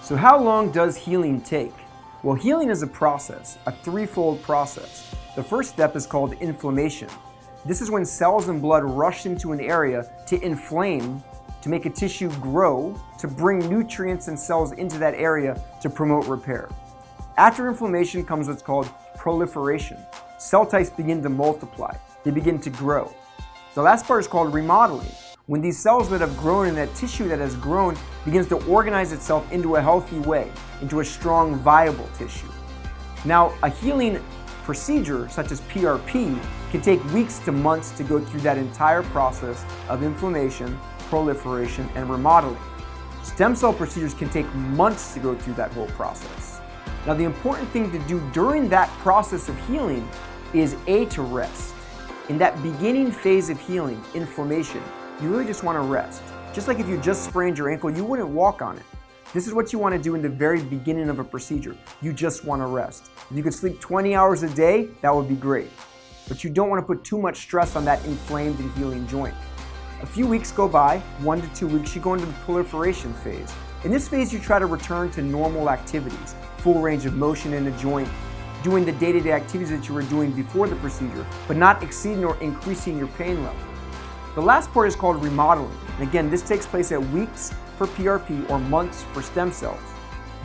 So how long does healing take? Well, healing is a process, a threefold process. The first step is called inflammation. This is when cells and blood rush into an area to inflame, to make a tissue grow, to bring nutrients and cells into that area to promote repair. After inflammation comes what's called proliferation. Cell types begin to multiply. They begin to grow. The last part is called remodeling. When these cells that have grown and that tissue that has grown begins to organize itself into a healthy way, into a strong, viable tissue. Now, a healing procedure such as PRP can take weeks to months to go through that entire process of inflammation, proliferation, and remodeling. Stem cell procedures can take months to go through that whole process. Now, the important thing to do during that process of healing is to rest. In that beginning phase of healing, inflammation, you really just want to rest. Just like if you just sprained your ankle, you wouldn't walk on it. This is what you want to do in the very beginning of a procedure. You just want to rest. If you could sleep 20 hours a day, that would be great. But you don't want to put too much stress on that inflamed and healing joint. A few weeks go by, 1 to 2 weeks, you go into the proliferation phase. In this phase, you try to return to normal activities, full range of motion in the joint, doing the day-to-day activities that you were doing before the procedure, but not exceeding or increasing your pain level. The last part is called remodeling. And again, this takes place at weeks for PRP or months for stem cells.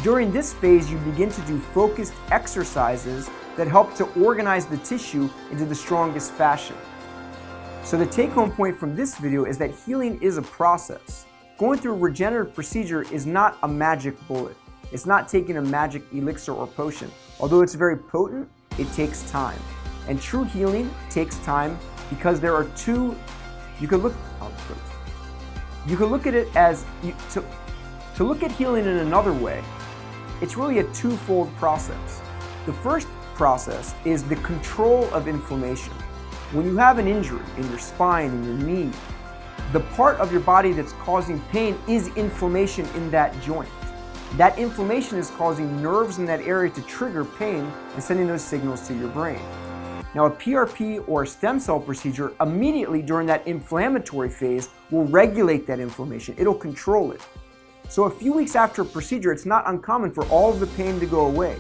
During this phase, you begin to do focused exercises that help to organize the tissue into the strongest fashion. So the take-home point from this video is that healing is a process. Going through a regenerative procedure is not a magic bullet. It's not taking a magic elixir or potion. Although it's very potent, it takes time. And true healing takes time because there are two. You could look at it as, to look at healing in another way, it's really a twofold process. The first process is the control of inflammation. When you have an injury in your spine, in your knee, the part of your body that's causing pain is inflammation in that joint. That inflammation is causing nerves in that area to trigger pain and sending those signals to your brain. Now, a PRP or a stem cell procedure immediately during that inflammatory phase will regulate that inflammation. It'll control it. So a few weeks after a procedure, it's not uncommon for all of the pain to go away.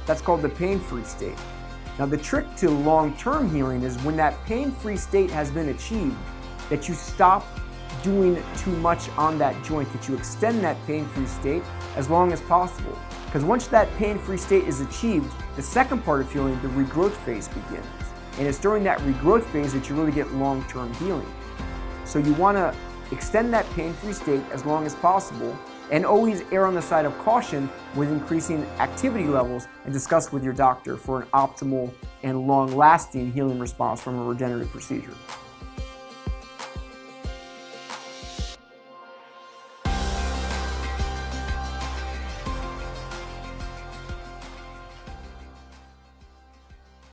That's called the pain-free state. Now, the trick to long-term healing is when that pain-free state has been achieved, that you stop doing too much on that joint, that you extend that pain-free state as long as possible. Because once that pain-free state is achieved, the second part of healing, the regrowth phase, begins. And it's during that regrowth phase that you really get long-term healing. So you want to extend that pain-free state as long as possible and always err on the side of caution with increasing activity levels and discuss with your doctor for an optimal and long-lasting healing response from a regenerative procedure.